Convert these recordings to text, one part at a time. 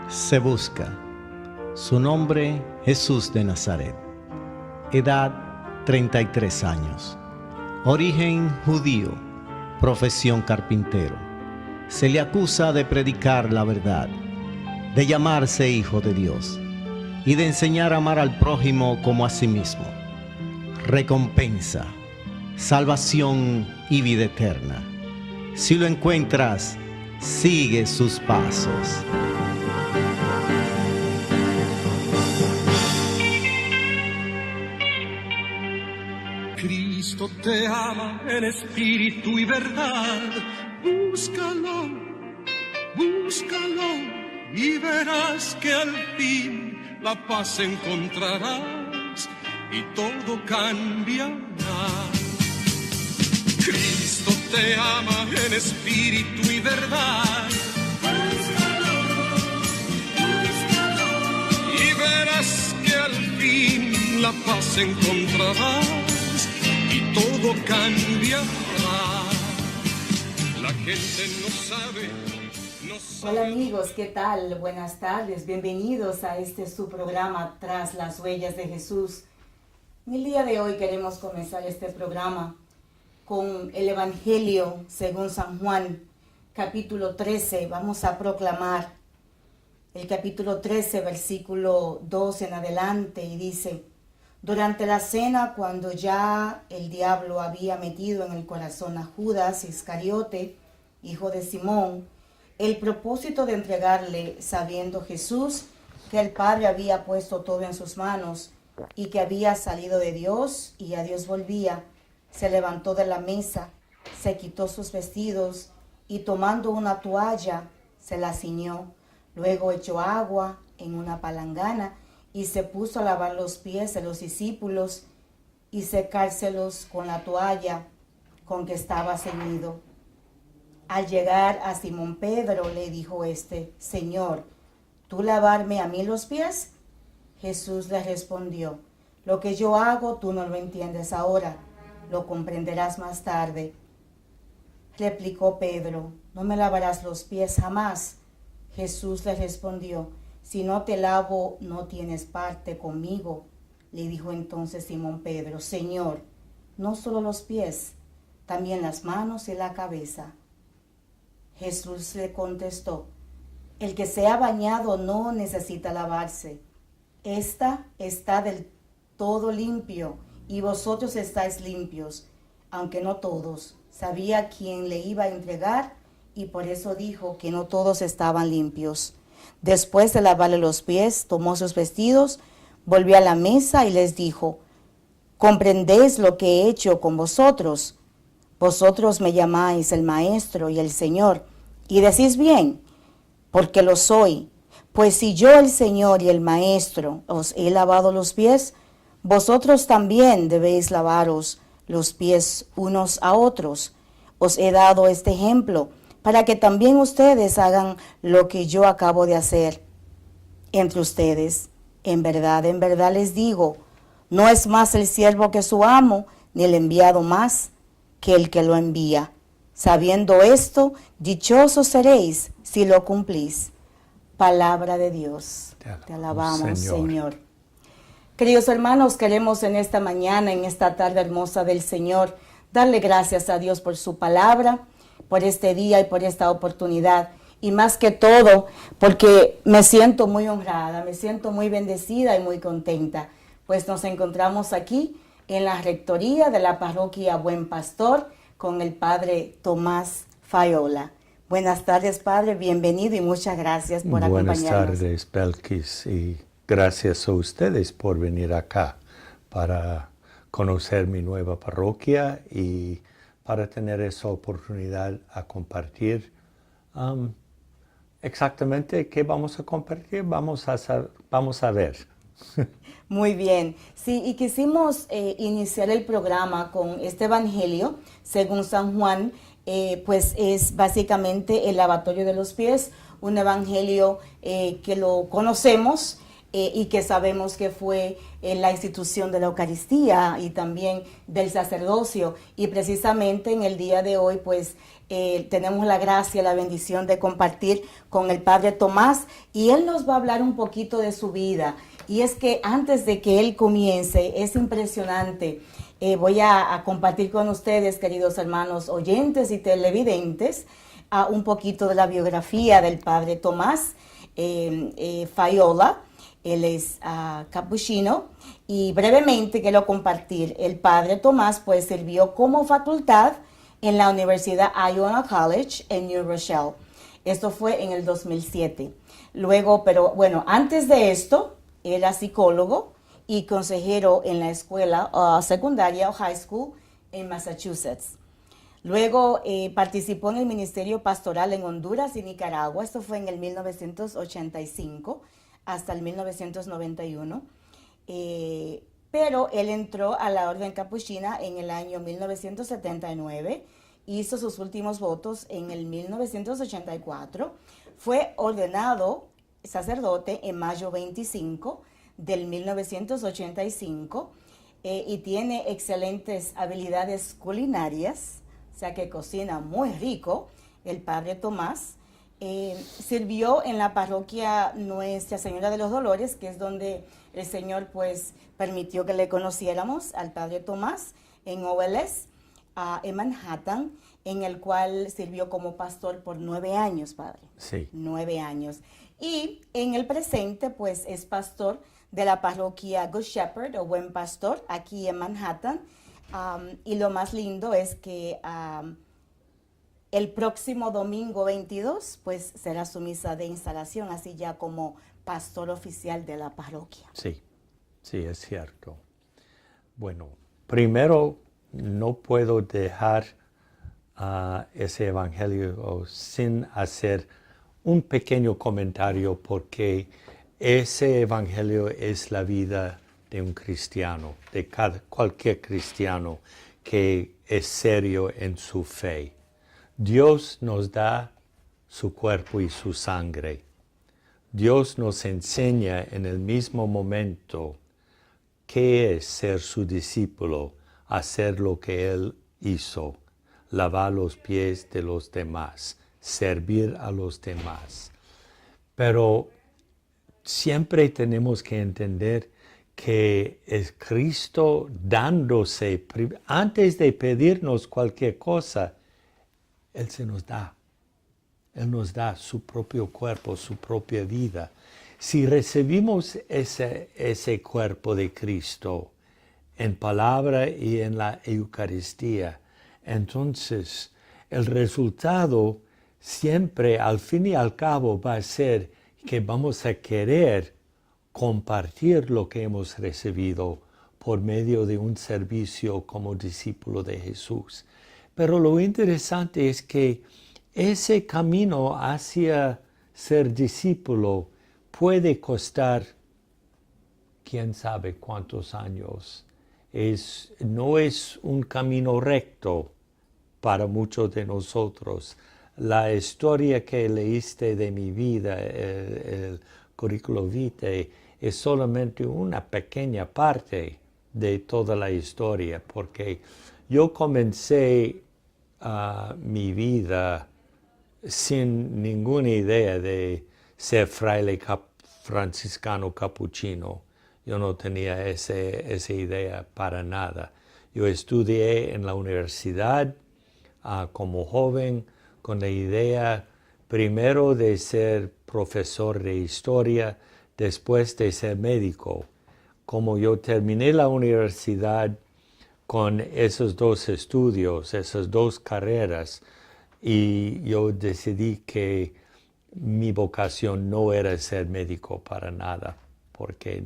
Se busca. Su nombre, Jesús de Nazaret. Edad, 33 años. Origen judío. Profesión carpintero. Se le acusa de predicar la verdad, de llamarse hijo de Dios y de enseñar a amar al prójimo como a sí mismo. Recompensa, salvación y vida eterna. Si lo encuentras, sigue sus pasos. Cristo te ama en espíritu y verdad. Búscalo, búscalo y verás que al fin la paz encontrarás y todo cambiará. Cristo te ama en espíritu y verdad. Búscalo, búscalo y verás que al fin la paz encontrarás y todo cambiará. La gente no sabe. Hola amigos, ¿qué tal? Buenas tardes, bienvenidos a su programa Tras las Huellas de Jesús. En el día de hoy queremos comenzar este programa con el Evangelio según San Juan, capítulo 13. Vamos a proclamar el capítulo 13, versículo 2 en adelante, y dice: durante la cena, cuando ya el diablo había metido en el corazón a Judas Iscariote, hijo de Simón, el propósito de entregarle, sabiendo Jesús que el Padre había puesto todo en sus manos y que había salido de Dios y a Dios volvía, se levantó de la mesa, se quitó sus vestidos y tomando una toalla se la ciñó. Luego echó agua en una palangana y se puso a lavar los pies de los discípulos y secárselos con la toalla con que estaba ceñido. Al llegar a Simón Pedro le dijo Señor, ¿tú lavarme a mí los pies? Jesús le respondió: lo que yo hago tú no lo entiendes ahora, lo comprenderás más tarde. Replicó Pedro: no me lavarás los pies jamás. Jesús le respondió: si no te lavo, no tienes parte conmigo. Le dijo entonces Simón Pedro: Señor, no solo los pies, también las manos y la cabeza. Jesús le contestó: el que se ha bañado no necesita lavarse. Esta está del todo limpio, y vosotros estáis limpios, aunque no todos. Sabía quién le iba a entregar, y por eso dijo que no todos estaban limpios. Después de lavarle los pies, tomó sus vestidos, volvió a la mesa y les dijo: ¿comprendéis lo que he hecho con vosotros? Vosotros me llamáis el Maestro y el Señor, y decís bien, porque lo soy. Pues si yo, el Señor y el Maestro, os he lavado los pies, vosotros también debéis lavaros los pies unos a otros. Os he dado este ejemplo, para que también ustedes hagan lo que yo acabo de hacer entre ustedes. En verdad les digo, no es más el siervo que su amo, ni el enviado más que el que lo envía. Sabiendo esto, dichosos seréis si lo cumplís. Palabra de Dios. Te alabamos, Señor. Queridos hermanos, queremos en esta mañana, en esta tarde hermosa del Señor, darle gracias a Dios por su palabra, por este día y por esta oportunidad. Y más que todo, porque me siento muy honrada, me siento muy bendecida y muy contenta, pues nos encontramos aquí en la rectoría de la parroquia Buen Pastor con el Padre Tomás Fayola. Buenas tardes, Padre, bienvenido y muchas gracias por acompañarnos. Buenas tardes, Belkis, y gracias a ustedes por venir acá para conocer mi nueva parroquia y para tener esa oportunidad a compartir exactamente qué vamos a compartir, vamos a ver. Muy bien, sí, y quisimos iniciar el programa con este evangelio según San Juan, pues es básicamente el lavatorio de los pies, un evangelio que lo conocemos y que sabemos que fue la institución de la Eucaristía y también del sacerdocio. Y precisamente en el día de hoy, pues, tenemos la gracia, la bendición de compartir con el Padre Tomás, y él nos va a hablar un poquito de su vida. Y es que antes de que él comience, es impresionante. Voy a compartir con ustedes, queridos hermanos oyentes y televidentes, un poquito de la biografía del Padre Tomás Faiola. Él es capuchino, y brevemente quiero compartir. El Padre Tomás pues sirvió como facultad en la Universidad Iona College en New Rochelle. Esto fue en el 2007. Luego, pero bueno, antes de esto, era psicólogo y consejero en la escuela secundaria o high school en Massachusetts. Luego participó en el ministerio pastoral en Honduras y Nicaragua. Esto fue en el 1985 hasta el 1991. Pero él entró a la orden capuchina en el año 1979, hizo sus últimos votos en el 1984, fue ordenado sacerdote en mayo 25 del 1985 y tiene excelentes habilidades culinarias, o sea que cocina muy rico el Padre Tomás. Sirvió en la parroquia Nuestra Señora de los Dolores, que es donde el Señor pues permitió que le conociéramos al Padre Tomás, en OLS, en Manhattan, en el cual sirvió como pastor por 9 años, Padre. Sí. 9 años. Y en el presente pues es pastor de la parroquia Good Shepherd o Buen Pastor aquí en Manhattan. Y lo más lindo es que el próximo domingo 22 pues será su misa de instalación, así ya como pastor oficial de la parroquia. Sí, sí, es cierto. Bueno, primero no puedo dejar ese evangelio sin hacer un pequeño comentario, porque ese evangelio es la vida de un cristiano, de cualquier cristiano que es serio en su fe. Dios nos da su cuerpo y su sangre. Dios nos enseña en el mismo momento qué es ser su discípulo, hacer lo que Él hizo, lavar los pies de los demás, servir a los demás. Pero siempre tenemos que entender que es Cristo dándose, antes de pedirnos cualquier cosa, Él se nos da. Él nos da su propio cuerpo, su propia vida. Si recibimos ese cuerpo de Cristo en palabra y en la Eucaristía, entonces el resultado siempre, al fin y al cabo, va a ser que vamos a querer compartir lo que hemos recibido por medio de un servicio como discípulo de Jesús. Pero lo interesante es que ese camino hacia ser discípulo puede costar quién sabe cuántos años. No es un camino recto para muchos de nosotros. La historia que leíste de mi vida, el currículo vitae, es solamente una pequeña parte de toda la historia, porque yo comencé mi vida sin ninguna idea de ser fraile franciscano capuchino. Yo no tenía esa idea para nada. Yo estudié en la universidad como joven con la idea primero de ser profesor de historia, después de ser médico. Como yo terminé la universidad con esos dos estudios, esas dos carreras, y yo decidí que mi vocación no era ser médico para nada, porque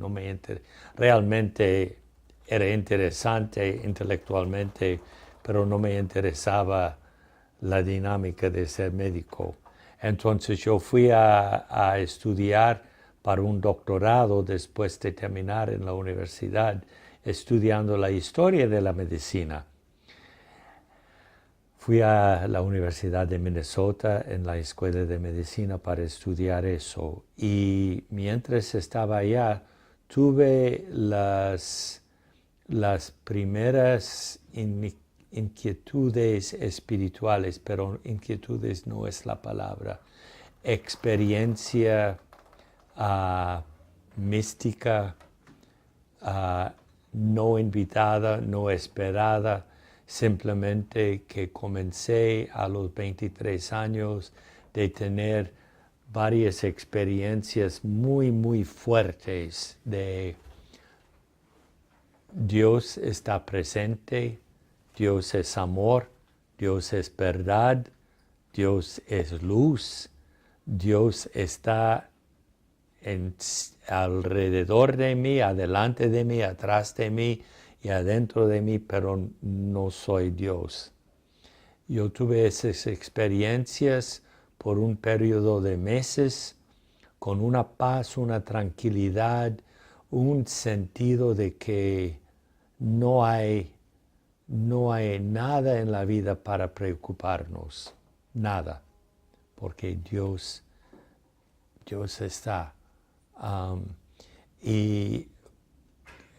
realmente era interesante intelectualmente, pero no me interesaba la dinámica de ser médico. Entonces yo fui a estudiar para un doctorado después de terminar en la universidad, estudiando la historia de la medicina. Fui a la Universidad de Minnesota en la escuela de medicina para estudiar eso. Y mientras estaba allá, tuve las primeras inquietudes espirituales, pero inquietudes no es la palabra. Experiencia mística, no invitada, no esperada, simplemente que comencé a los 23 años de tener varias experiencias muy, muy fuertes de Dios está presente, Dios es amor, Dios es verdad, Dios es luz, Dios está alrededor de mí, adelante de mí, atrás de mí y adentro de mí, pero no soy Dios. Yo tuve esas experiencias por un periodo de meses con una paz, una tranquilidad, un sentido de que no hay nada en la vida para preocuparnos, nada, porque Dios está. Y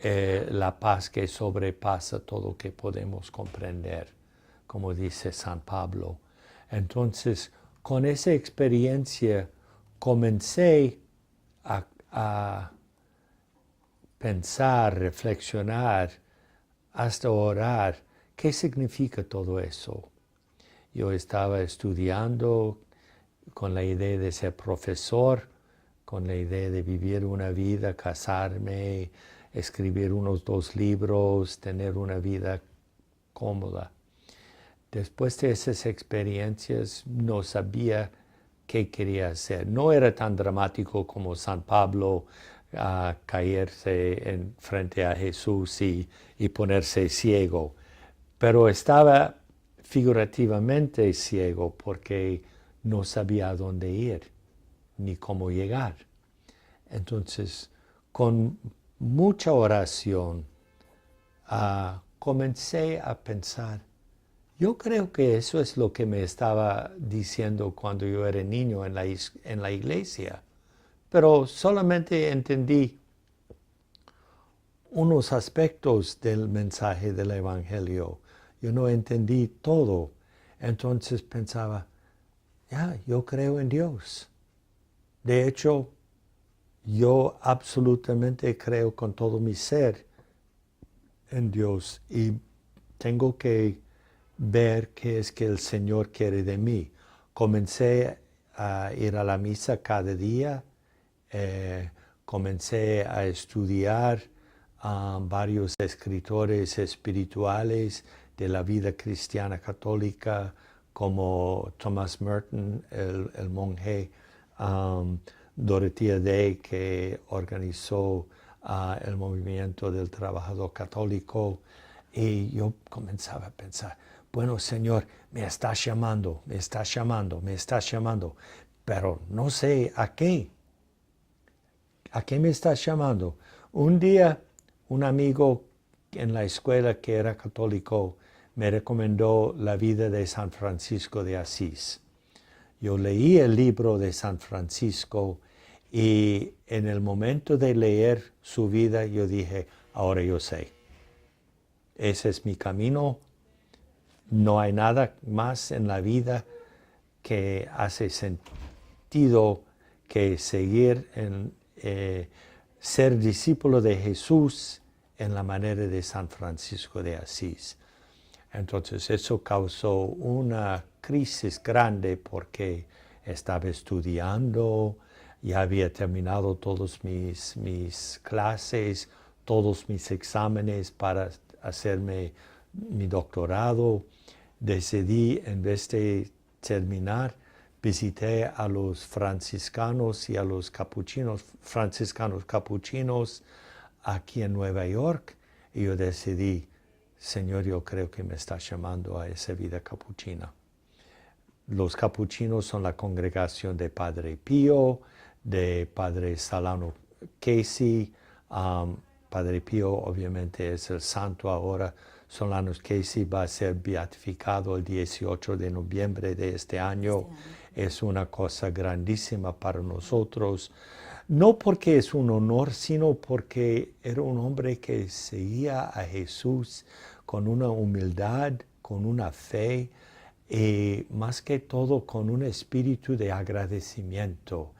la paz que sobrepasa todo lo que podemos comprender, como dice San Pablo. Entonces, con esa experiencia comencé a pensar, reflexionar, hasta orar. ¿Qué significa todo eso? Yo estaba estudiando con la idea de ser profesor, con la idea de vivir una vida, casarme, escribir unos 2 libros, tener una vida cómoda. Después de esas experiencias no sabía qué quería hacer. No era tan dramático como San Pablo a caerse en frente a Jesús y ponerse ciego, pero estaba figurativamente ciego porque no sabía a dónde ir ni cómo llegar. Entonces, con mucha oración, comencé a pensar, yo creo que eso es lo que me estaba diciendo cuando yo era niño en la iglesia, pero solamente entendí unos aspectos del mensaje del Evangelio. Yo no entendí todo. Entonces pensaba, yo creo en Dios. De hecho, yo absolutamente creo con todo mi ser en Dios y tengo que ver qué es que el Señor quiere de mí. Comencé a ir a la misa cada día, comencé a estudiar varios escritores espirituales de la vida cristiana católica, como Thomas Merton, el monje, Dorothea Day, que organizó el movimiento del trabajador católico, y yo comenzaba a pensar, bueno, Señor, me estás llamando, me estás llamando, me estás llamando, pero no sé a qué. ¿A qué me estás llamando? Un día, un amigo en la escuela que era católico me recomendó la vida de San Francisco de Asís. Yo leí el libro de San Francisco y en el momento de leer su vida yo dije, ahora yo sé. Ese es mi camino. No hay nada más en la vida que hace sentido que seguir ser discípulo de Jesús en la manera de San Francisco de Asís. Entonces eso causó una crisis grande porque estaba estudiando, ya había terminado todas mis clases, todos mis exámenes para hacerme mi doctorado. Decidí, en vez de terminar, visité a los franciscanos y a los franciscanos capuchinos aquí en Nueva York, y yo decidí, Señor, yo creo que me está llamando a esa vida capuchina. Los capuchinos son la congregación de Padre Pío, de Padre Salano Casey. Padre Pío obviamente es el santo ahora. Solanos Casey va a ser beatificado el 18 de noviembre de este año. Es una cosa grandísima para nosotros. No porque es un honor, sino porque era un hombre que seguía a Jesús con una humildad, con una fe y más que todo con un espíritu de agradecimiento.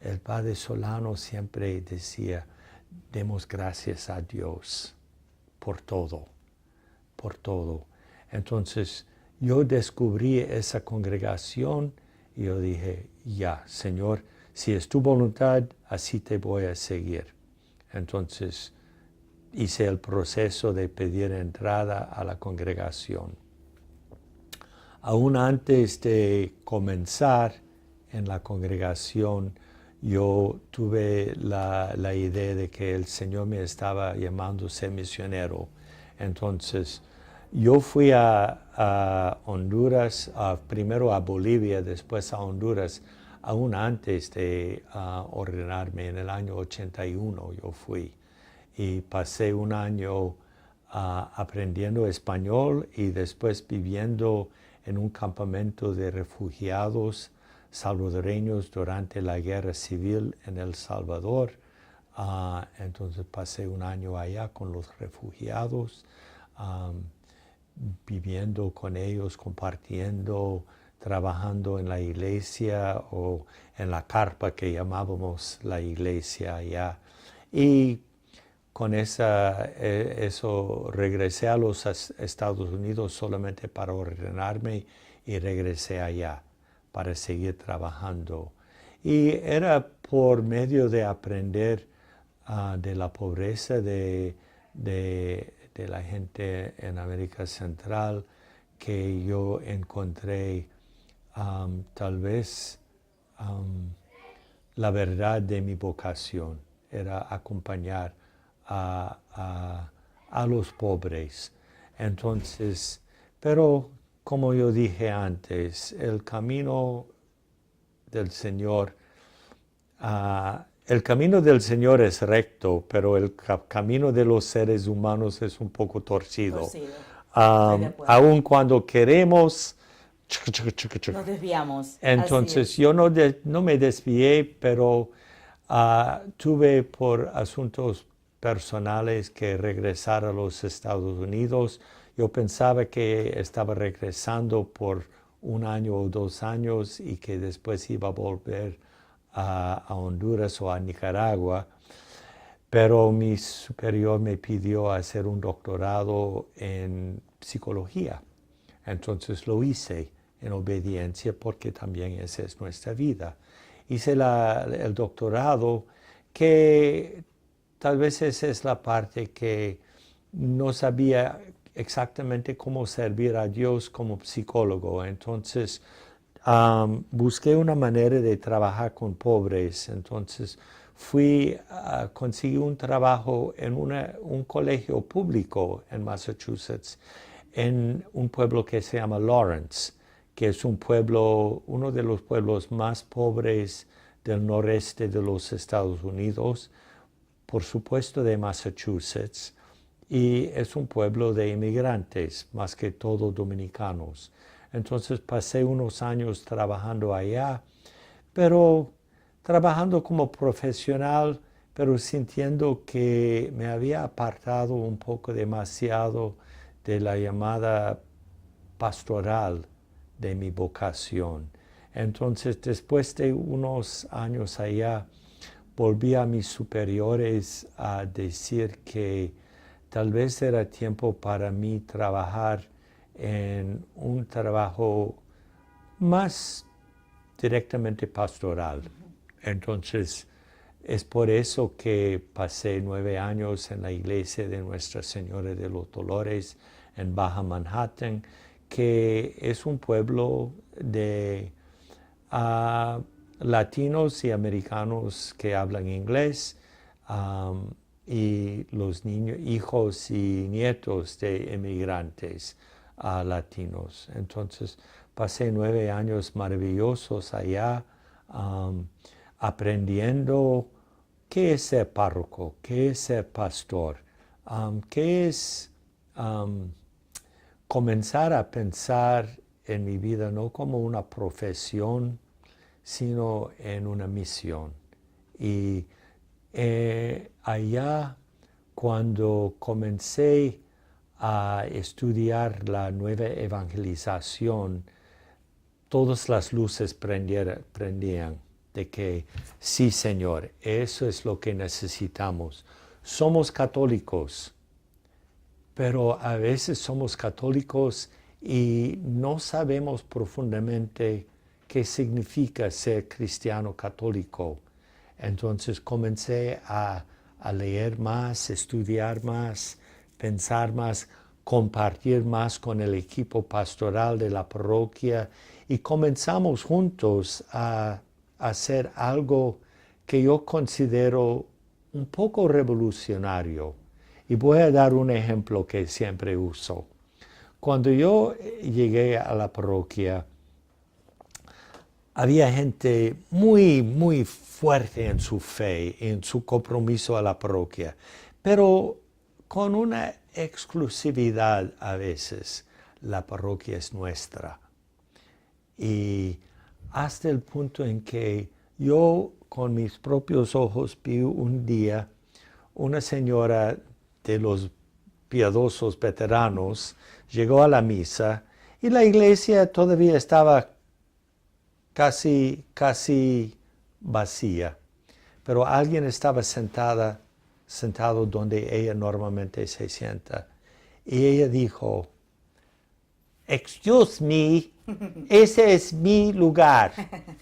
El padre Solano siempre decía, demos gracias a Dios por todo, por todo. Entonces yo descubrí esa congregación y yo dije, ya, Señor, si es tu voluntad, así te voy a seguir. Entonces hice el proceso de pedir entrada a la congregación. Aún antes de comenzar en la congregación, yo tuve la idea de que el Señor me estaba llamando a ser misionero. Entonces, yo fui a Honduras, primero a Bolivia, después a Honduras, aún antes de ordenarme. En el año 81 yo fui y pasé un año aprendiendo español y después viviendo en un campamento de refugiados salvadoreños durante la guerra civil en El Salvador. Entonces pasé un año allá con los refugiados, viviendo con ellos, compartiendo, trabajando en la iglesia o en la carpa que llamábamos la iglesia allá. Y con eso regresé a los Estados Unidos solamente para ordenarme y regresé allá para seguir trabajando. Y era por medio de aprender de la pobreza de la gente en América Central que yo encontré tal vez la verdad de mi vocación. Era acompañar a los pobres. Entonces, pero como yo dije antes, el camino del Señor, es recto, pero el camino de los seres humanos es un poco torcido. Aun cuando queremos, nos desviamos. Entonces yo no me desvié, pero tuve por asuntos personales que regresar a los Estados Unidos. Yo pensaba que estaba regresando por 1 año o 2 años y que después iba a volver a Honduras o a Nicaragua. Pero mi superior me pidió hacer un doctorado en psicología. Entonces lo hice en obediencia porque también esa es nuestra vida. Hice el doctorado que tal vez esa es la parte que no sabía exactamente cómo servir a Dios como psicólogo. Entonces busqué una manera de trabajar con pobres. Entonces conseguí un trabajo en un colegio público en Massachusetts, en un pueblo que se llama Lawrence, que es uno de los pueblos más pobres del noreste de los Estados Unidos, por supuesto de Massachusetts, y es un pueblo de inmigrantes, más que todo dominicanos. Entonces pasé unos años trabajando allá, pero trabajando como profesional, pero sintiendo que me había apartado un poco demasiado de la llamada pastoral de mi vocación. Entonces, después de unos años allá, volví a mis superiores a decir que tal vez era tiempo para mí trabajar en un trabajo más directamente pastoral. Entonces, es por eso que pasé 9 años en la iglesia de Nuestra Señora de los Dolores en Baja Manhattan, que es un pueblo de latinos y americanos que hablan inglés, y los hijos y nietos de inmigrantes latinos. Entonces pasé 9 años maravillosos allá, aprendiendo qué es ser párroco, qué es ser pastor, qué es comenzar a pensar en mi vida no como una profesión, sino en una misión. Y allá, cuando comencé a estudiar la nueva evangelización, todas las luces prendían de que sí, Señor, eso es lo que necesitamos. Somos católicos, pero a veces somos católicos y no sabemos profundamente qué significa ser cristiano católico. Entonces comencé a leer más, estudiar más, pensar más, compartir más con el equipo pastoral de la parroquia y comenzamos juntos a hacer algo que yo considero un poco revolucionario. Y voy a dar un ejemplo que siempre uso. Cuando yo llegué a la parroquia, había gente muy fuerte en su fe, en su compromiso a la parroquia, pero con una exclusividad a veces. La parroquia es nuestra. Y hasta el punto en que yo con mis propios ojos vi un día una señora de los piadosos veteranos llegó a la misa y la iglesia todavía estaba casi vacía, pero alguien estaba sentado donde ella normalmente se sienta y ella dijo: "Excuse me, ese es mi lugar,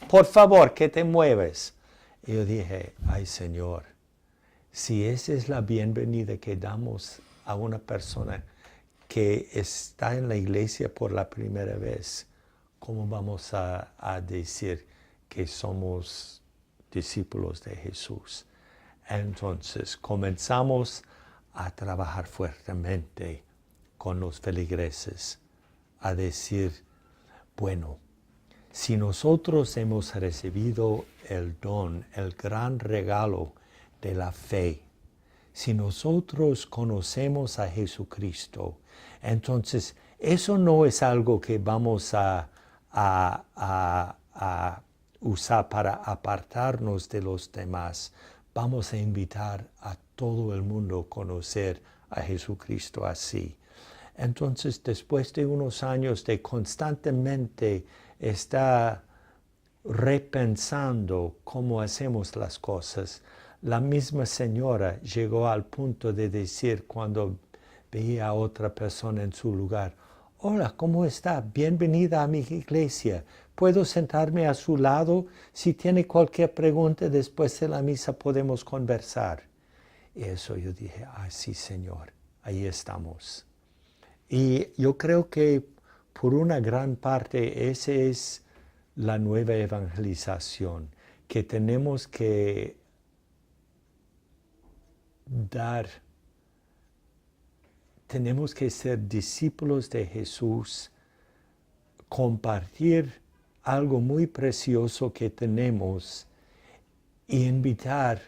por favor que te mueves". Y yo dije: ay Señor, si esa es la bienvenida que damos a una persona que está en la iglesia por la primera vez, ¿cómo vamos a decir que somos discípulos de Jesús? Entonces comenzamos a trabajar fuertemente con los feligreses, a decir, bueno, si nosotros hemos recibido el don, el gran regalo de la fe, si nosotros conocemos a Jesucristo, entonces eso no es algo que vamos a usar para apartarnos de los demás. Vamos a invitar a todo el mundo a conocer a Jesucristo así. Entonces, después de unos años de constantemente estar repensando cómo hacemos las cosas, la misma señora llegó al punto de decir cuando veía a otra persona en su lugar: hola, ¿cómo está? Bienvenida a mi iglesia. ¿Puedo sentarme a su lado? Si tiene cualquier pregunta después de la misa podemos conversar. Y eso yo dije: sí, Señor, ahí estamos. Y yo creo que por una gran parte esa es la nueva evangelización, que tenemos que tenemos que ser discípulos de Jesús, compartir algo muy precioso que tenemos y invitar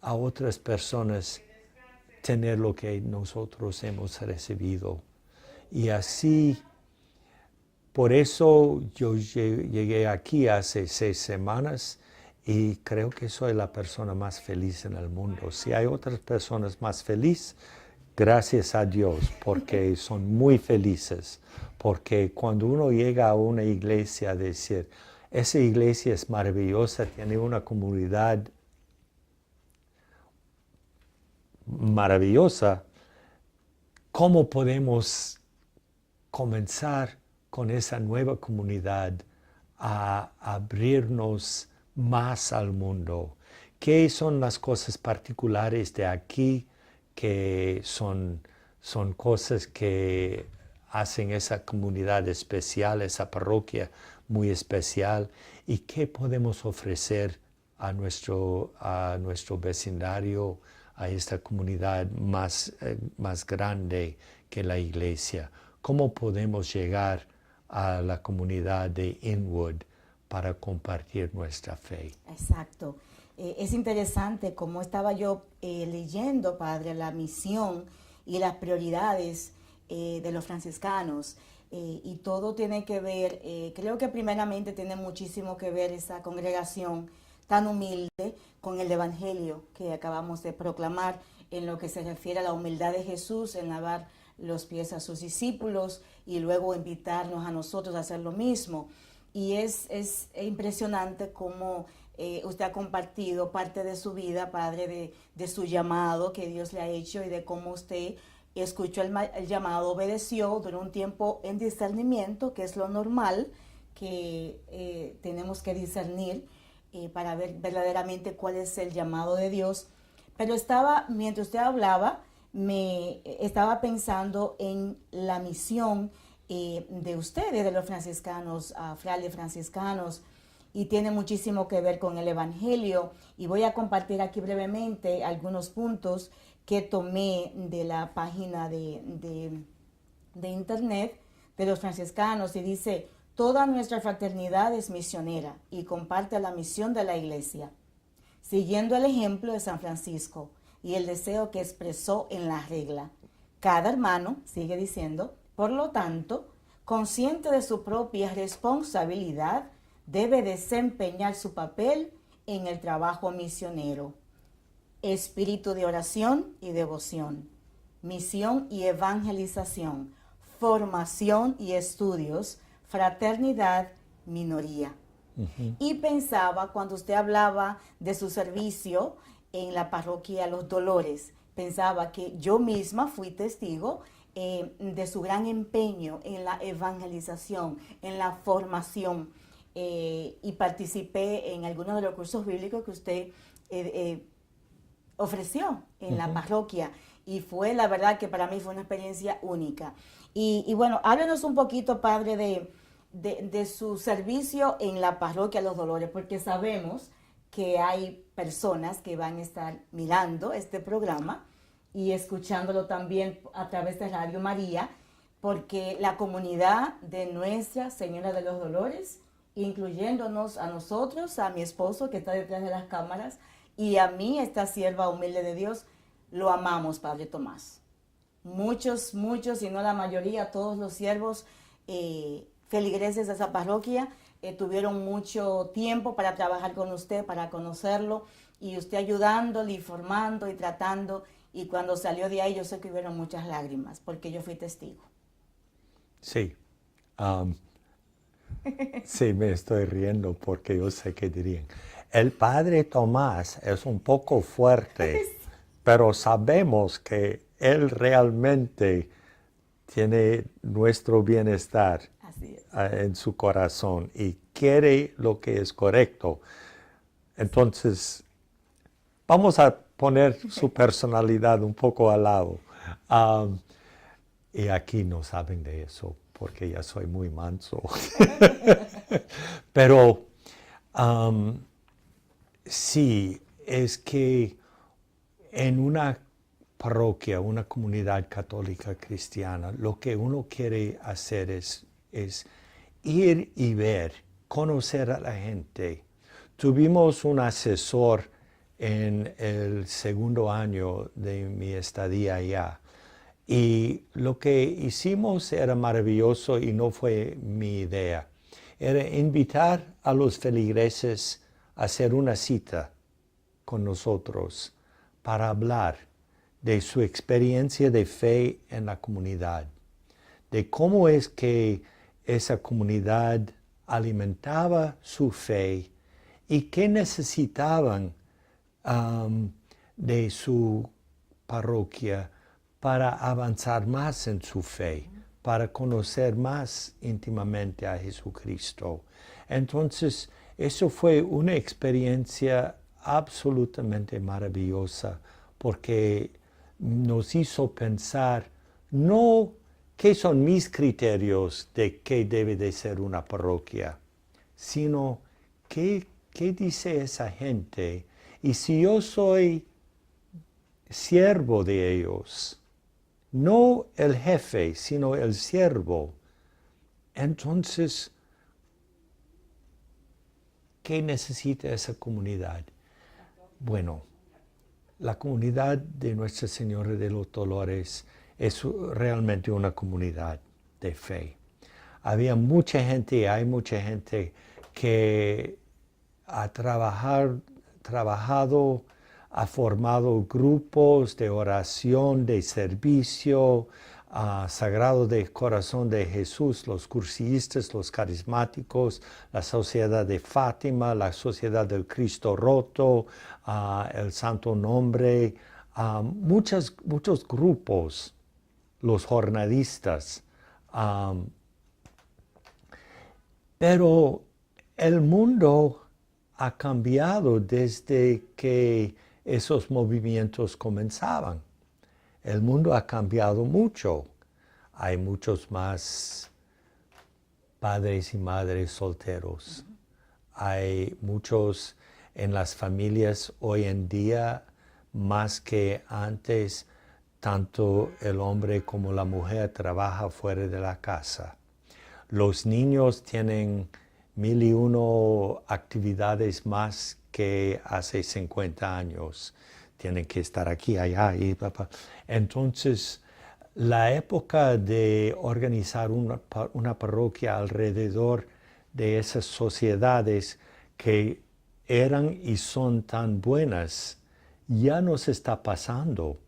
a otras personas a tener lo que nosotros hemos recibido. Y así, por eso yo llegué aquí hace 6 semanas y creo que soy la persona más feliz en el mundo. Si hay otras personas más felices, gracias a Dios, porque son muy felices. Porque cuando uno llega a una iglesia a decir, esa iglesia es maravillosa, tiene una comunidad maravillosa, ¿cómo podemos comenzar con esa nueva comunidad a abrirnos más al mundo? ¿Qué son las cosas particulares de aquí que son cosas que hacen esa comunidad especial, esa parroquia muy especial? ¿Y qué podemos ofrecer a nuestro vecindario, a esta comunidad más grande que la iglesia? ¿Cómo podemos llegar a la comunidad de Inwood para compartir nuestra fe? Exacto. Es interesante cómo estaba yo leyendo, Padre, la misión y las prioridades de los franciscanos. Y todo tiene que ver, creo que primeramente tiene muchísimo que ver esa congregación tan humilde con el Evangelio que acabamos de proclamar en lo que se refiere a la humildad de Jesús en lavar los pies a sus discípulos y luego invitarnos a nosotros a hacer lo mismo. Y es impresionante cómo usted ha compartido parte de su vida, Padre, de su llamado que Dios le ha hecho y de cómo usted escuchó el llamado, obedeció, duró un tiempo en discernimiento, que es lo normal, que tenemos que discernir para ver verdaderamente cuál es el llamado de Dios. Pero mientras usted hablaba, me estaba pensando en la misión de ustedes, de los franciscanos, frailes franciscanos, y tiene muchísimo que ver con el Evangelio. Y voy a compartir aquí brevemente algunos puntos que tomé de la página de internet de los franciscanos, y dice: toda nuestra fraternidad es misionera y comparte la misión de la Iglesia, siguiendo el ejemplo de San Francisco y el deseo que expresó en la regla. Cada hermano, sigue diciendo, por lo tanto, consciente de su propia responsabilidad, debe desempeñar su papel en el trabajo misionero. Espíritu de oración y devoción, misión y evangelización, formación y estudios, fraternidad, minoría. Y pensaba, cuando usted hablaba de su servicio en la parroquia Los Dolores, pensaba que yo misma fui testigo de su gran empeño en la evangelización, en la formación, y participé en algunos de los cursos bíblicos que usted ofreció en la parroquia, y fue, la verdad, que para mí fue una experiencia única. Y bueno, háblenos un poquito, Padre, de su servicio en la parroquia Los Dolores, porque sabemos que hay personas que van a estar mirando este programa y escuchándolo también a través de Radio María, porque la comunidad de Nuestra Señora de los Dolores, incluyéndonos a nosotros, a mi esposo que está detrás de las cámaras, y a mí, esta sierva humilde de Dios, lo amamos, Padre Tomás. Muchos, si no la mayoría, todos los siervos feligreses de esa parroquia tuvieron mucho tiempo para trabajar con usted, para conocerlo, y usted ayudándole y formando y tratando, y cuando salió de ahí yo sé que hubieron muchas lágrimas, porque yo fui testigo. Sí. Sí, me estoy riendo porque yo sé que dirían, el Padre Tomás es un poco fuerte, pero sabemos que él realmente tiene nuestro bienestar en su corazón y quiere lo que es correcto. Entonces, vamos a poner su personalidad un poco al lado. Y aquí no saben de eso, porque ya soy muy manso. Pero sí, es que en una parroquia, una comunidad católica cristiana, lo que uno quiere hacer es ir y ver, conocer a la gente. Tuvimos un asesor en el segundo año de mi estadía allá. Y lo que hicimos era maravilloso y no fue mi idea. Era invitar a los feligreses a hacer una cita con nosotros para hablar de su experiencia de fe en la comunidad, de cómo es que esa comunidad alimentaba su fe y qué necesitaban de su parroquia para avanzar más en su fe, para conocer más íntimamente a Jesucristo. Entonces, eso fue una experiencia absolutamente maravillosa, porque nos hizo pensar no qué son mis criterios de qué debe de ser una parroquia, sino qué dice esa gente, y si yo soy siervo de ellos, no el jefe, sino el siervo, entonces, ¿qué necesita esa comunidad? Bueno, la comunidad de Nuestra Señora de los Dolores es realmente una comunidad de fe. Había mucha gente y hay mucha gente que ha trabajado, ha formado grupos de oración, de servicio, Sagrado de Corazón de Jesús, los cursistas, los carismáticos, la Sociedad de Fátima, la Sociedad del Cristo Roto, el Santo Nombre, muchos grupos, los jornalistas. Pero el mundo ha cambiado desde que esos movimientos comenzaban. El mundo ha cambiado mucho. Hay muchos más padres y madres solteros. Hay muchos en las familias hoy en día, más que antes, tanto el hombre como la mujer trabajan fuera de la casa. Los niños tienen 1001 actividades más que hace 50 años. Tienen que estar aquí, allá y papá. Entonces, la época de organizar una parroquia alrededor de esas sociedades que eran y son tan buenas, ya nos está pasando.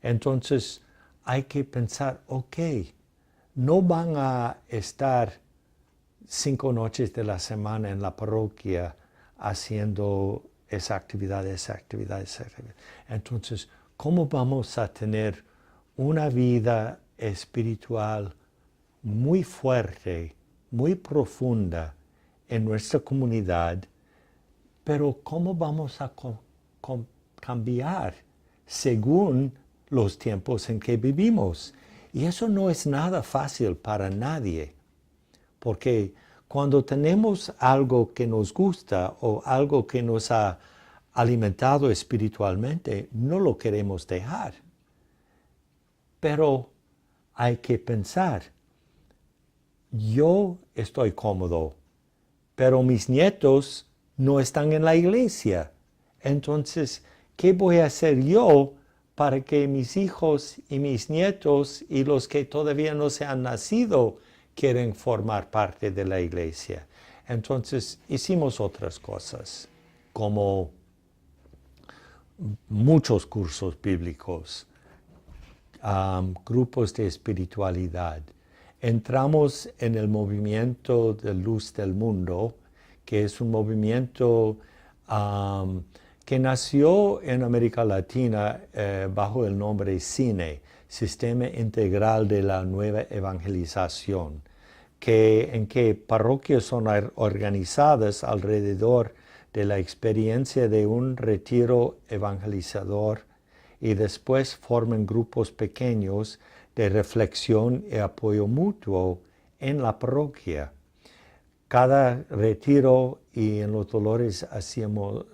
Entonces, hay que pensar, ok, no van a estar 5 noches de la semana en la parroquia haciendo esa actividad. Entonces, ¿cómo vamos a tener una vida espiritual muy fuerte, muy profunda en nuestra comunidad? Pero ¿cómo vamos a cambiar según los tiempos en que vivimos? Y eso no es nada fácil para nadie, porque cuando tenemos algo que nos gusta o algo que nos ha alimentado espiritualmente, no lo queremos dejar. Pero hay que pensar, yo estoy cómodo, pero mis nietos no están en la iglesia. Entonces, ¿qué voy a hacer yo para que mis hijos y mis nietos y los que todavía no se han nacido quieren formar parte de la iglesia? Entonces, hicimos otras cosas, como muchos cursos bíblicos, grupos de espiritualidad. Entramos en el movimiento de Luz del Mundo, que es un movimiento que nació en América Latina bajo el nombre SINE, Sistema Integral de la Nueva Evangelización, en que parroquias son organizadas alrededor de la experiencia de un retiro evangelizador y después forman grupos pequeños de reflexión y apoyo mutuo en la parroquia. Cada retiro y en los Dolores hacíamos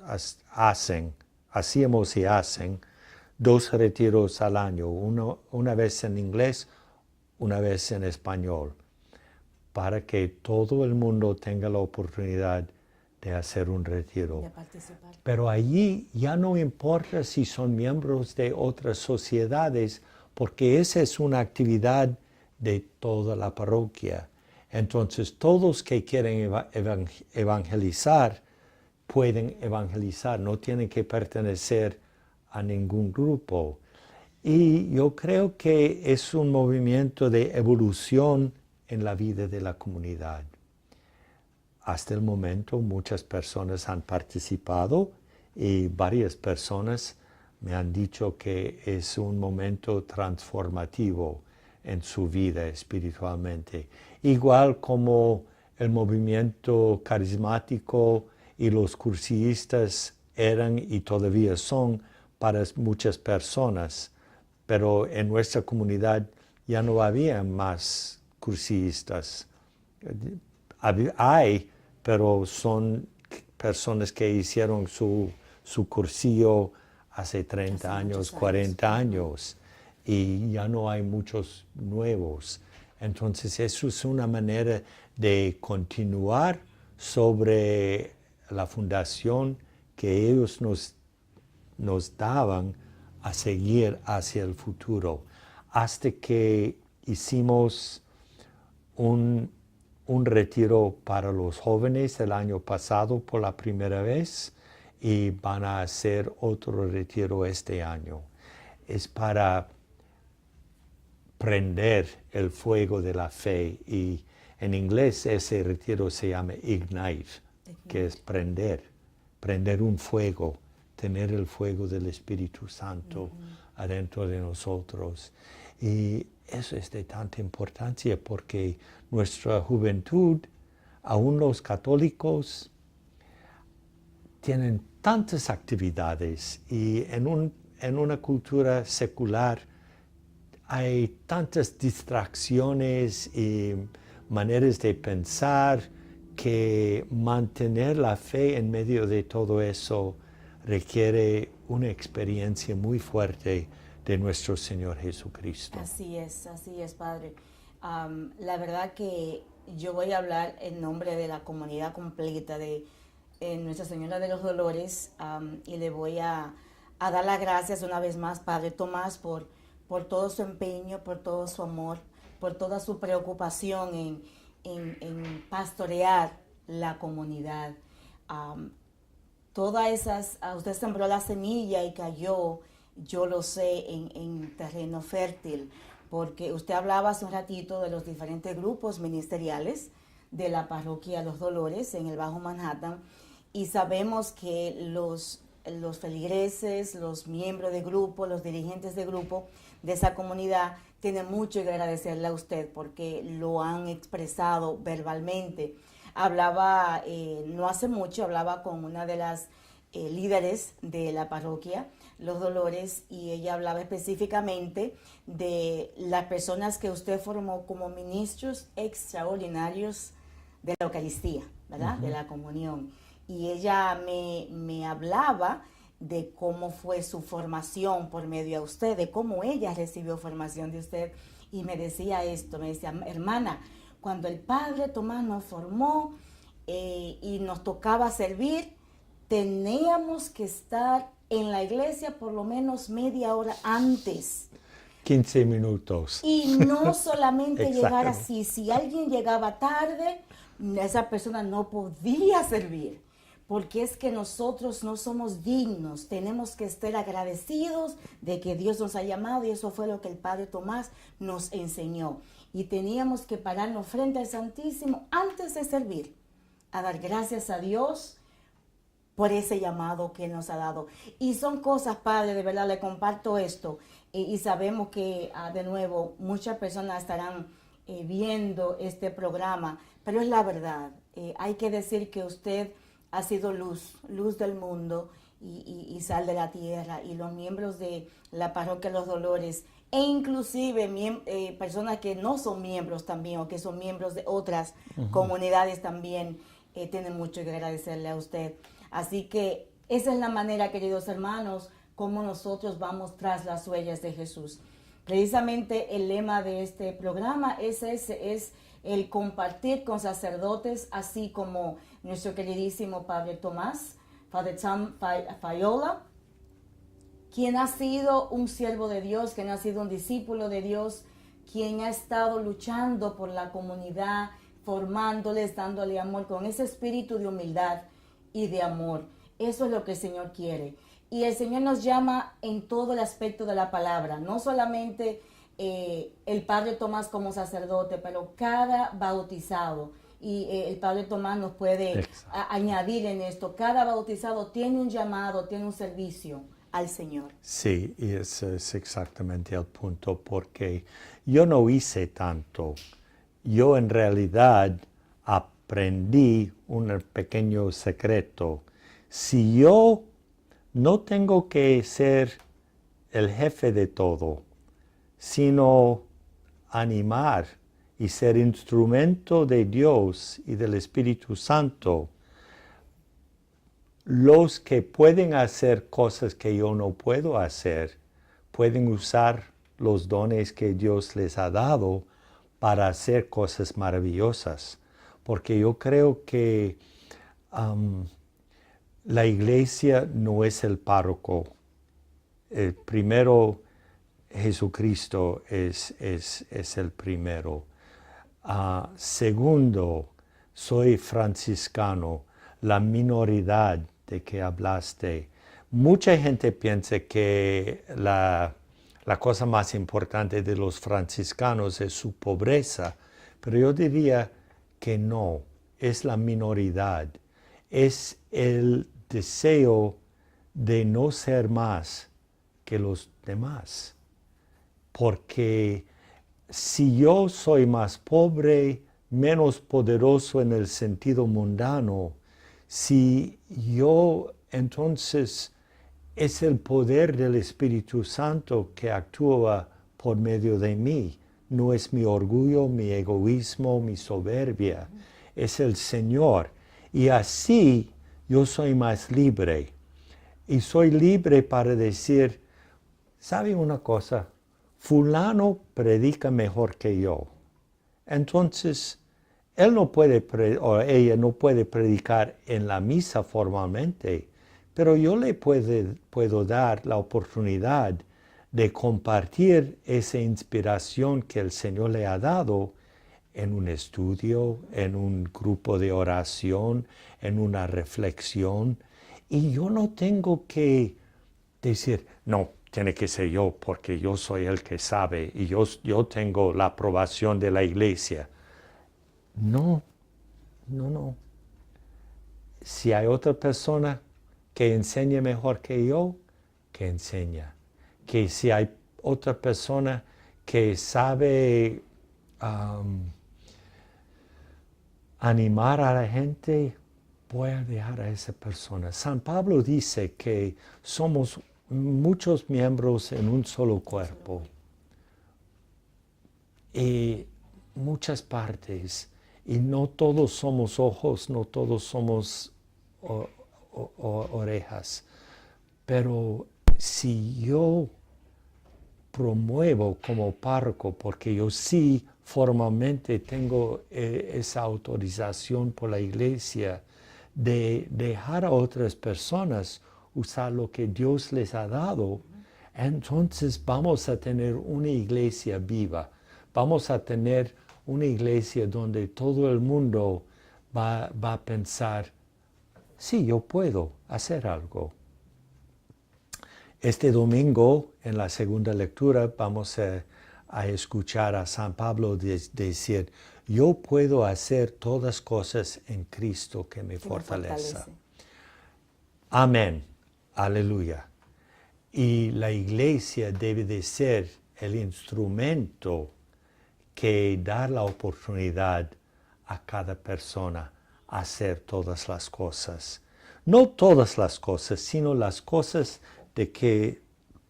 y hacen 2 retiros al año, una vez en inglés, una vez en español, para que todo el mundo tenga la oportunidad de hacer un retiro. Pero allí ya no importa si son miembros de otras sociedades, porque esa es una actividad de toda la parroquia. Entonces, todos que quieren evangelizar, pueden evangelizar, no tienen que pertenecer a ningún grupo. Y yo creo que es un movimiento de evolución en la vida de la comunidad. Hasta el momento muchas personas han participado y varias personas me han dicho que es un momento transformativo en su vida espiritualmente. Igual como el movimiento carismático y los cursistas eran y todavía son para muchas personas, pero en nuestra comunidad ya no había más cursistas. Hay, pero son personas que hicieron su cursillo hace 30 años, 40 años, y ya no hay muchos nuevos. Entonces, eso es una manera de continuar sobre la fundación que ellos nos daban a seguir hacia el futuro. hasta que hicimos un retiro para los jóvenes el año pasado por la primera vez y van a hacer otro retiro este año. Es para prender el fuego de la fe y en inglés ese retiro se llama Ignite, que es prender un fuego, tener el fuego del Espíritu Santo adentro de nosotros. Y eso es de tanta importancia porque nuestra juventud, aún los católicos, tienen tantas actividades y en una cultura secular hay tantas distracciones y maneras de pensar que mantener la fe en medio de todo eso requiere una experiencia muy fuerte de nuestro Señor Jesucristo. Así es, Padre. La verdad que yo voy a hablar en nombre de la comunidad completa de Nuestra Señora de los Dolores y le voy a dar las gracias una vez más, Padre Tomás, por todo su empeño, por todo su amor, por toda su preocupación en pastorear la comunidad. Todas esas, usted sembró la semilla y cayó, yo lo sé, en terreno fértil, porque usted hablaba hace un ratito de los diferentes grupos ministeriales de la parroquia Los Dolores en el Bajo Manhattan, y sabemos que los feligreses, los miembros de grupo, los dirigentes de grupo de esa comunidad tienen mucho que agradecerle a usted porque lo han expresado verbalmente. Hablaba, no hace mucho, hablaba con una de las líderes de la parroquia Los Dolores y ella hablaba específicamente de las personas que usted formó como ministros extraordinarios de la Eucaristía, ¿verdad? De la comunión. Y ella me hablaba de cómo fue su formación por medio de usted, de cómo ella recibió formación de usted. Y me decía esto, me decía, hermana, cuando el Padre Tomás nos formó y nos tocaba servir, teníamos que estar en la iglesia por lo menos media hora antes. 15 minutos. Y no solamente llegar así, si alguien llegaba tarde, esa persona no podía servir. Porque es que nosotros no somos dignos, tenemos que estar agradecidos de que Dios nos ha llamado y eso fue lo que el Padre Tomás nos enseñó. Y teníamos que pararnos frente al Santísimo antes de servir, a dar gracias a Dios por ese llamado que Él nos ha dado. Y son cosas, Padre, de verdad le comparto esto y sabemos que de nuevo muchas personas estarán viendo este programa, pero es la verdad. Hay que decir que usted ha sido luz del mundo y sal de la tierra, y los miembros de la parroquia Los Dolores, e inclusive personas que no son miembros también, o que son miembros de otras comunidades también, tienen mucho que agradecerle a usted. Así que esa es la manera, queridos hermanos, como nosotros vamos tras las huellas de Jesús. Precisamente el lema de este programa es el compartir con sacerdotes, así como nuestro queridísimo Padre Tomás, Father Tom Fayola, quien ha sido un siervo de Dios, quien ha sido un discípulo de Dios, quien ha estado luchando por la comunidad, formándoles, dándole amor, con ese espíritu de humildad y de amor. Eso es lo que el Señor quiere. Y el Señor nos llama en todo el aspecto de la palabra, no solamente el Padre Tomás como sacerdote, pero cada bautizado. Y el Padre Tomás nos puede añadir en esto, cada bautizado tiene un llamado, tiene un servicio al Señor. Sí, y ese es exactamente el punto, porque yo no hice tanto. Yo en realidad aprendí un pequeño secreto. Si yo no tengo que ser el jefe de todo, sino animar y ser instrumento de Dios y del Espíritu Santo, los que pueden hacer cosas que yo no puedo hacer, pueden usar los dones que Dios les ha dado para hacer cosas maravillosas. Porque yo creo que la iglesia no es el párroco. Primero, Jesucristo es el primero. Segundo, soy franciscano, la minoridad de que hablaste. Mucha gente piensa que la cosa más importante de los franciscanos es su pobreza, pero yo diría que no, es la minoridad, es el deseo de no ser más que los demás. Porque si yo soy más pobre, menos poderoso en el sentido mundano, si yo entonces es el poder del Espíritu Santo que actúa por medio de mí. No es mi orgullo, mi egoísmo, mi soberbia. Es el Señor. Y así yo soy más libre. Y soy libre para decir, ¿sabe una cosa? Fulano predica mejor que yo. Entonces, él no puede, o ella no puede predicar en la misa formalmente, pero yo le puedo dar la oportunidad de compartir esa inspiración que el Señor le ha dado en un estudio, en un grupo de oración, en una reflexión. Y yo no tengo que decir, no, tiene que ser yo porque yo soy el que sabe y yo tengo la aprobación de la iglesia. No. Si hay otra persona que enseñe mejor que yo, que enseña. Que si hay otra persona que sabe animar a la gente, voy a dejar a esa persona. San Pablo dice que somos muchos miembros en un solo cuerpo y muchas partes, y no todos somos ojos, no todos somos orejas, pero si yo promuevo como párroco, porque yo sí formalmente tengo esa autorización por la iglesia de dejar a otras personas usar lo que Dios les ha dado, entonces vamos a tener una iglesia viva, vamos a tener una iglesia donde todo el mundo va a pensar, sí, yo puedo hacer algo. Este domingo, en la segunda lectura, vamos a escuchar a San Pablo decir, yo puedo hacer todas cosas en Cristo que me fortalece. Amén. Aleluya. Y la iglesia debe de ser el instrumento que da la oportunidad a cada persona a hacer todas las cosas. No todas las cosas, sino las cosas de que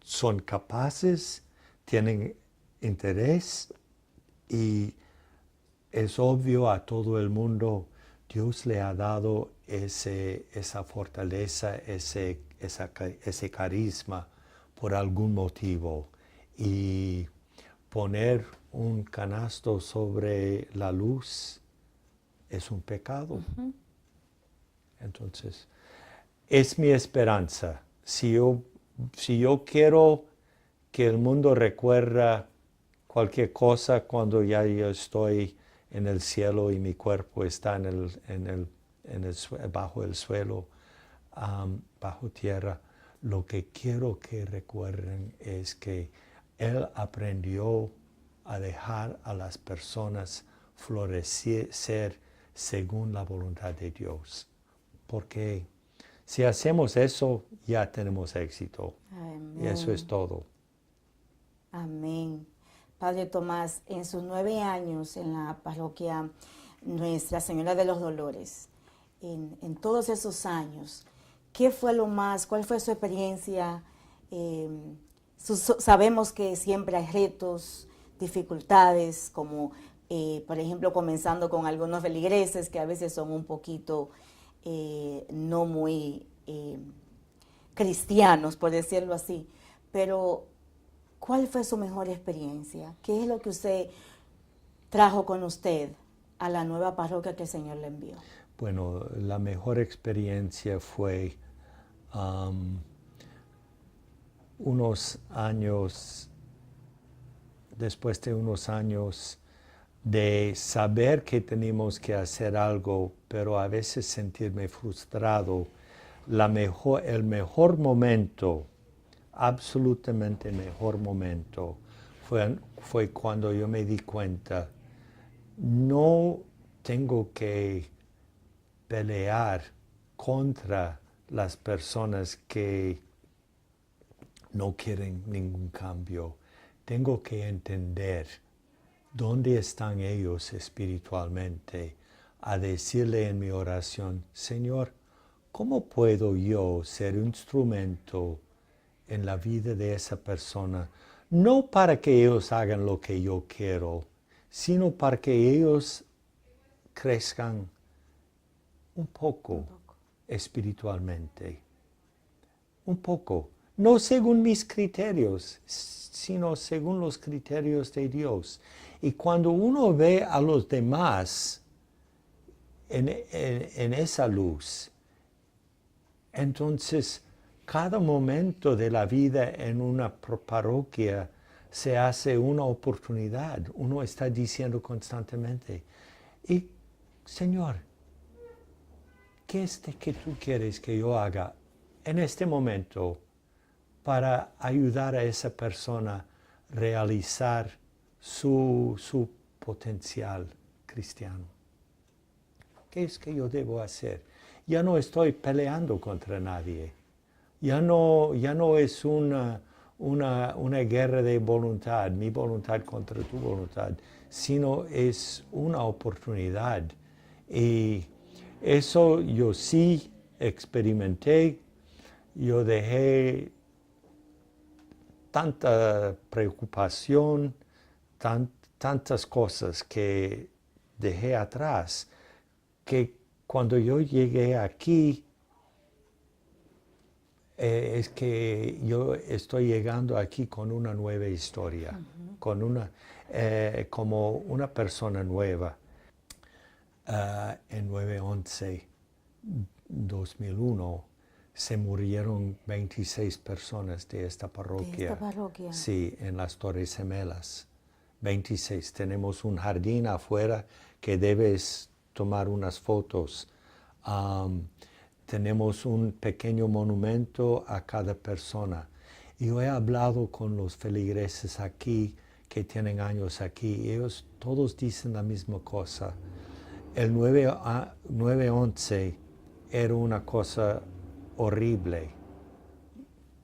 son capaces, tienen interés y es obvio a todo el mundo, Dios le ha dado esa fortaleza, ese carisma por algún motivo. Y poner un canasto sobre la luz es un pecado. Entonces, es mi esperanza. Si yo quiero que el mundo recuerda cualquier cosa cuando ya yo estoy en el cielo y mi cuerpo está bajo el suelo, bajo tierra, lo que quiero que recuerden es que Él aprendió a dejar a las personas florecer según la voluntad de Dios. Porque si hacemos eso, ya tenemos éxito. Amén. Y eso es todo. Amén. Padre Tomás, en sus 9 años en la parroquia Nuestra Señora de los Dolores, en todos esos años, ¿cuál fue su experiencia? Sabemos que siempre hay retos, dificultades, como por ejemplo comenzando con algunos feligreses que a veces son un poquito no muy cristianos, por decirlo así, pero ¿cuál fue su mejor experiencia? ¿Qué es lo que usted trajo con usted a la nueva parroquia que el Señor le envió? Bueno, la mejor experiencia fue unos años después de unos años de saber que tenemos que hacer algo, pero a veces sentirme frustrado, el mejor momento, absolutamente mejor momento, fue cuando yo me di cuenta, no tengo que pelear contra las personas que no quieren ningún cambio. Tengo que entender dónde están ellos espiritualmente, a decirle en mi oración, Señor, ¿cómo puedo yo ser un instrumento en la vida de esa persona? No para que ellos hagan lo que yo quiero, sino para que ellos crezcan un poco espiritualmente. Un poco. No según mis criterios, sino según los criterios de Dios. Y cuando uno ve a los demás en esa luz, entonces cada momento de la vida en una parroquia se hace una oportunidad. Uno está diciendo constantemente, y Señor, ¿qué es que tú quieres que yo haga en este momento para ayudar a esa persona a realizar su potencial cristiano? ¿Qué es que yo debo hacer? Ya no estoy peleando contra nadie. Ya no es una guerra de voluntad, mi voluntad contra tu voluntad, sino es una oportunidad. Y eso yo sí experimenté. Yo dejé tanta preocupación, tantas cosas que dejé atrás, que cuando yo llegué aquí, es que yo estoy llegando aquí con una nueva historia, como una persona nueva. En 9/11, 2001, se murieron 26 personas de esta parroquia. ¿De esta parroquia? Sí, en las Torres Gemelas. 26. Tenemos un jardín afuera que debes tomar unas fotos. Tenemos un pequeño monumento a cada persona. Yo he hablado con los feligreses aquí, que tienen años aquí, y ellos todos dicen la misma cosa. El 9/11 era una cosa horrible.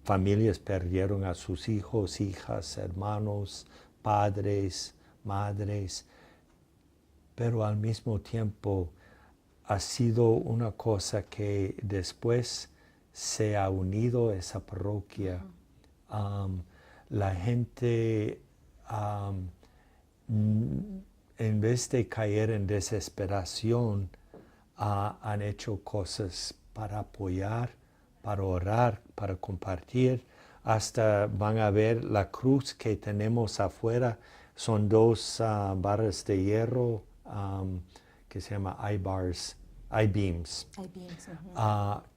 Familias perdieron a sus hijos, hijas, hermanos, padres, madres, pero al mismo tiempo ha sido una cosa que después se ha unido esa parroquia. La gente, en vez de caer en desesperación, han hecho cosas para apoyar, para orar, para compartir. Hasta van a ver la cruz que tenemos afuera. Son dos barras de hierro que se llama I-beams,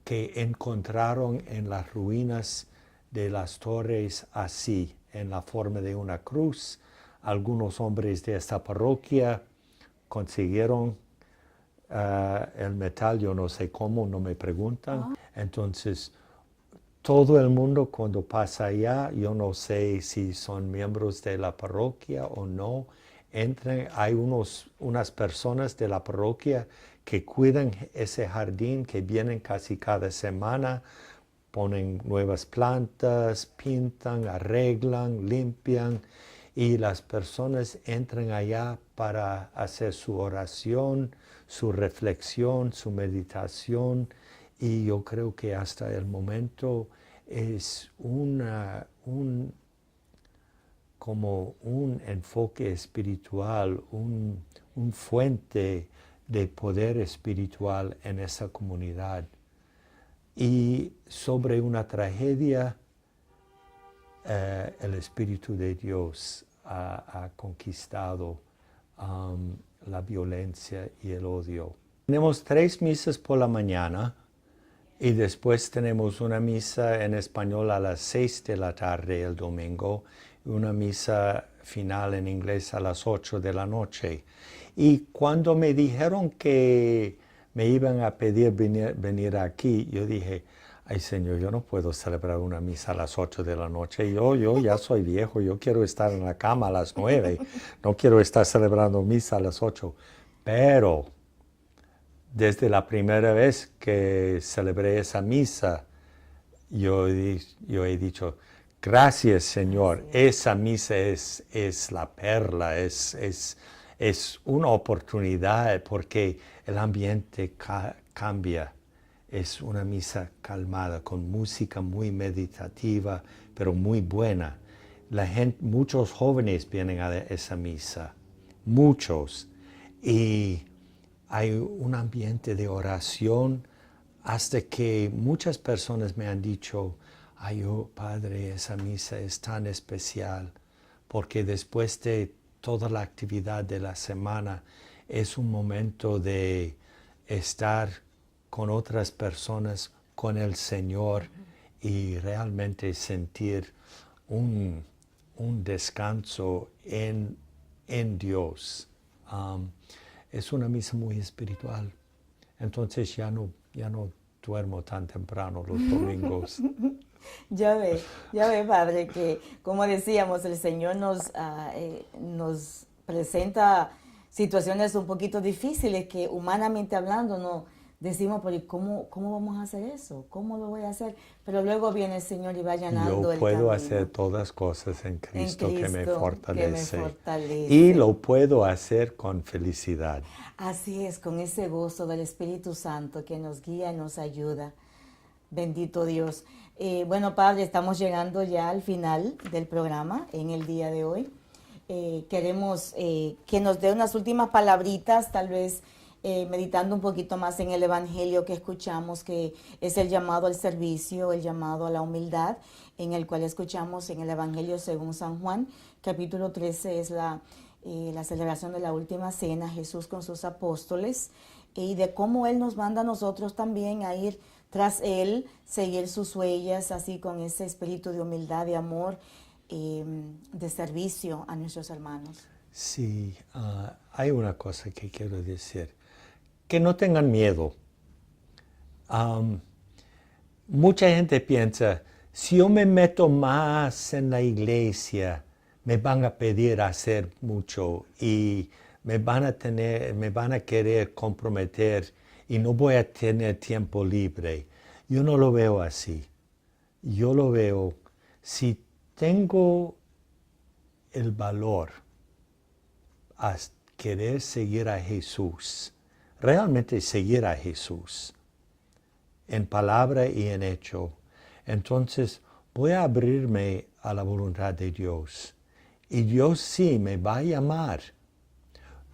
que encontraron en las ruinas de las torres así, en la forma de una cruz. Algunos hombres de esta parroquia consiguieron el metal, yo no sé cómo, no me preguntan. Entonces, todo el mundo cuando pasa allá, yo no sé si son miembros de la parroquia o no, entran, hay unas personas de la parroquia que cuidan ese jardín, que vienen casi cada semana, ponen nuevas plantas, pintan, arreglan, limpian, y las personas entran allá para hacer su oración, su reflexión, su meditación, y yo creo que hasta el momento es como un enfoque espiritual, un fuente de poder espiritual en esa comunidad. Y sobre una tragedia, el Espíritu de Dios ha conquistado la violencia y el odio. Tenemos 3 misas por la mañana y después tenemos una misa en español a las 6 de la tarde el domingo y una misa final en inglés a las 8 de la noche. Y cuando me dijeron que me iban a pedir venir aquí, yo dije, ay Señor, yo no puedo celebrar una misa a las 8 de la noche. Yo ya soy viejo, yo quiero estar en la cama a las 9. No quiero estar celebrando misa a las 8. Pero desde la primera vez que celebré esa misa, yo he dicho, gracias Señor, esa misa es la perla, es una oportunidad porque el ambiente cambia. Es una misa calmada, con música muy meditativa, pero muy buena. Muchos jóvenes vienen a esa misa, muchos. Y hay un ambiente de oración hasta que muchas personas me han dicho, ay, Padre, esa misa es tan especial, porque después de toda la actividad de la semana es un momento de estar con otras personas, con el Señor y realmente sentir un descanso en Dios. Es una misa muy espiritual. Entonces ya no duermo tan temprano los domingos. Ya ve, Padre, que como decíamos, el Señor nos presenta situaciones un poquito difíciles que humanamente hablando no decimos, pero ¿cómo vamos a hacer eso? ¿Cómo lo voy a hacer? Pero luego viene el Señor y va llenando el camino. Yo puedo hacer todas cosas en Cristo que me fortalece. fortalece. Y lo puedo hacer con felicidad. Así es, con ese gozo del Espíritu Santo que nos guía y nos ayuda. Bendito Dios. Bueno, Padre, estamos llegando ya al final del programa en el día de hoy. Queremos que nos dé unas últimas palabritas, tal vez meditando un poquito más en el Evangelio que escuchamos, que es el llamado al servicio, el llamado a la humildad, en el cual escuchamos en el Evangelio según San Juan, capítulo 13, es la celebración de la última cena, Jesús con sus apóstoles, y de cómo Él nos manda a nosotros también a ir tras Él, seguir sus huellas, así con ese espíritu de humildad, de amor, de servicio a nuestros hermanos. Sí, hay una cosa que quiero decir. Que no tengan miedo. Mucha gente piensa, si yo me meto más en la iglesia, me van a pedir hacer mucho y me van a querer comprometer y no voy a tener tiempo libre. Yo no lo veo así. Yo lo veo, si tengo el valor a querer seguir a Jesús, realmente seguir a Jesús, en palabra y en hecho, entonces voy a abrirme a la voluntad de Dios. Y Dios sí me va a llamar,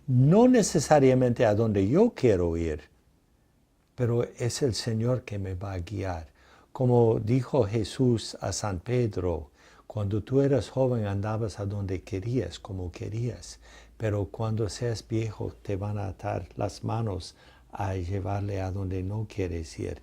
no necesariamente a donde yo quiero ir, pero es el Señor que me va a guiar. Como dijo Jesús a San Pedro, cuando tú eras joven andabas a donde querías, como querías, pero cuando seas viejo te van a atar las manos a llevarle a donde no quieres ir.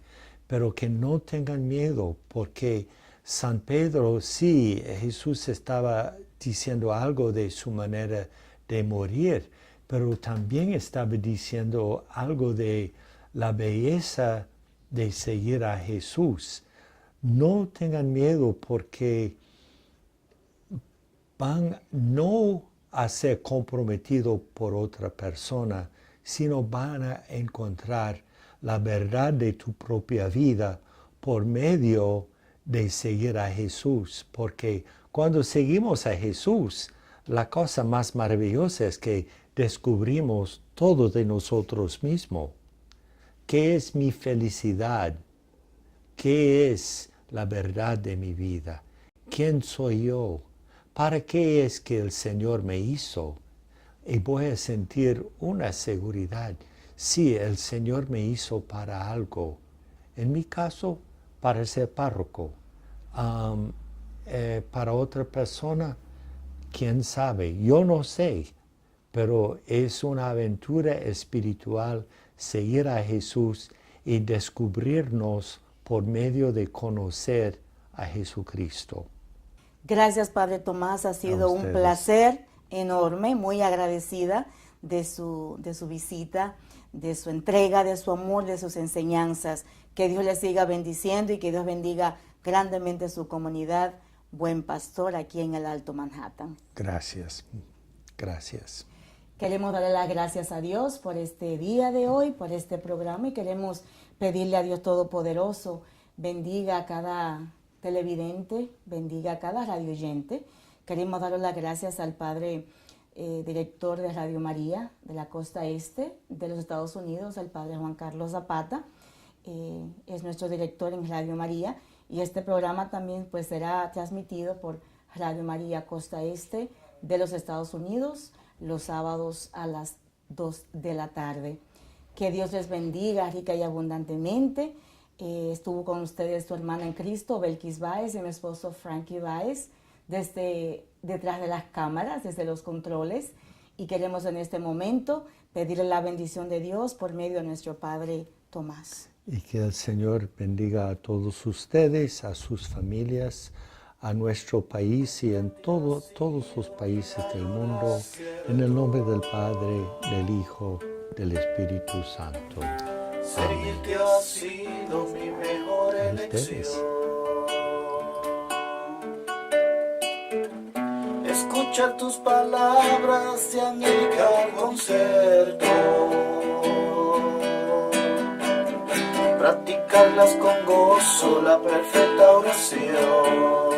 Pero que no tengan miedo, porque San Pedro, sí, Jesús estaba diciendo algo de su manera de morir, pero también estaba diciendo algo de la belleza de seguir a Jesús. No tengan miedo porque van no a ser comprometidos por otra persona, sino van a encontrar la verdad de tu propia vida por medio de seguir a Jesús. Porque cuando seguimos a Jesús, la cosa más maravillosa es que descubrimos todo de nosotros mismos. ¿Qué es mi felicidad? ¿Qué es la verdad de mi vida? ¿Quién soy yo? ¿Para qué es que el Señor me hizo? Y voy a sentir una seguridad. Sí, el Señor me hizo para algo. En mi caso, para ser párroco. Para otra persona, quién sabe. Yo no sé, pero es una aventura espiritual seguir a Jesús y descubrirnos por medio de conocer a Jesucristo. Gracias, Padre Tomás. Ha sido un placer enorme, muy agradecida de su visita, de su entrega, de su amor, de sus enseñanzas. Que Dios le siga bendiciendo y que Dios bendiga grandemente su comunidad. Buen pastor aquí en el Alto Manhattan. Gracias, gracias. Queremos darle las gracias a Dios por este día de hoy, por este programa, y queremos pedirle a Dios Todopoderoso, bendiga a cada televidente, bendiga a cada radioyente. Queremos darle las gracias al Padre director de Radio María de la costa este de los Estados Unidos, al Padre Juan Carlos Zapata. Es nuestro director en Radio María, y este programa también pues será transmitido por Radio María Costa Este de los Estados Unidos los sábados a las 2 de la tarde. Que Dios les bendiga rica y abundantemente. Estuvo con ustedes su hermana en Cristo, Belkis Báez, y mi esposo Frankie Báez, desde detrás de las cámaras, desde los controles, y queremos en este momento pedirle la bendición de Dios por medio de nuestro Padre Tomás. Y que el Señor bendiga a todos ustedes, a sus familias, a nuestro país y en todos los países del mundo, en el nombre del Padre, del Hijo, del Espíritu Santo. Seguirte ha sido mi mejor elección. Escuchar tus palabras de angelical concierto, practicarlas con gozo, la perfecta oración.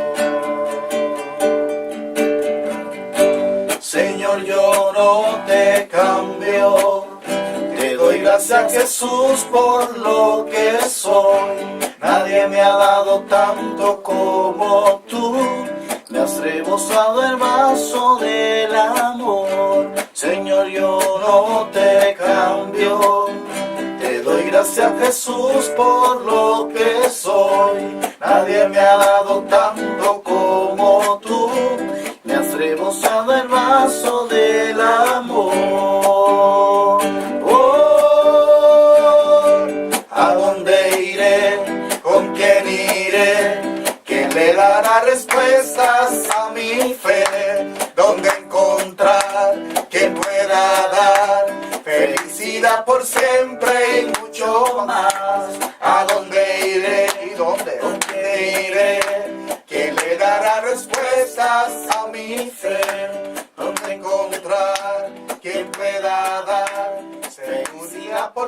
Señor, yo no te cambio, te doy gracias Jesús por lo que soy. Nadie me ha dado tanto como tú, me has rebosado el vaso del amor. Señor, yo no te cambio, te doy gracias Jesús por lo que soy. Nadie me ha dado tanto como tú, me has rebosado el vaso del amor. Oh, ¿a dónde iré? ¿Con quién iré? ¿Quién le dará respuestas a mi fe? ¿Dónde encontrar quien pueda dar felicidad por siempre y mucho más? ¿A dónde iré? ¿Y dónde? ¿Dónde iré? ¿Quién le dará respuestas a mi fe? ¿Dónde encontrar quien pueda dar felicidad por